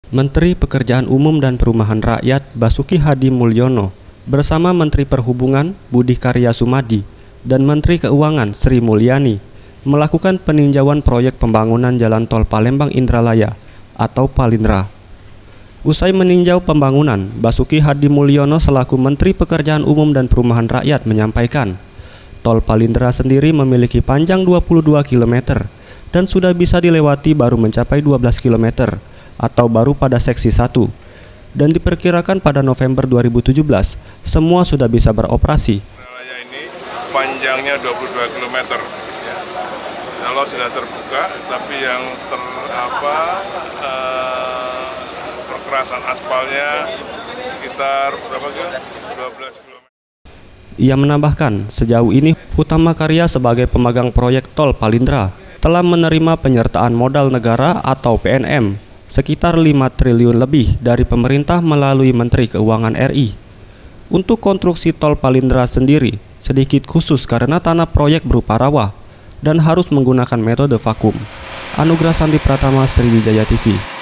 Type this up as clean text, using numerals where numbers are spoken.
Menteri Pekerjaan Umum dan Perumahan Rakyat Basuki Hadi Mulyono bersama Menteri Perhubungan Budi Karya Sumadi dan Menteri Keuangan Sri Mulyani melakukan peninjauan proyek pembangunan Jalan Tol Palembang Indralaya atau Palindra. Usai meninjau pembangunan, Basuki Hadi Mulyono selaku Menteri Pekerjaan Umum dan Perumahan Rakyat menyampaikan, Tol Palindra sendiri memiliki panjang 22 km dan sudah bisa dilewati baru mencapai 12 km atau baru pada seksi 1. Dan diperkirakan pada November 2017 semua sudah bisa beroperasi. Raya ini panjangnya 22 km. Ya. Insya Allah sudah terbuka, tapi yang perkerasan aspalnya sekitar berapa kilo? 12 km. Ia menambahkan, sejauh ini Hutama Karya sebagai pemegang proyek Tol Palindra telah menerima penyertaan modal negara atau PNM sekitar 5 triliun lebih dari pemerintah melalui Menteri Keuangan RI. Untuk konstruksi Tol Palindra sendiri sedikit khusus karena tanah proyek berupa rawa dan harus menggunakan metode vakum. Anugrah Sandi Pratama, Sriwijaya TV.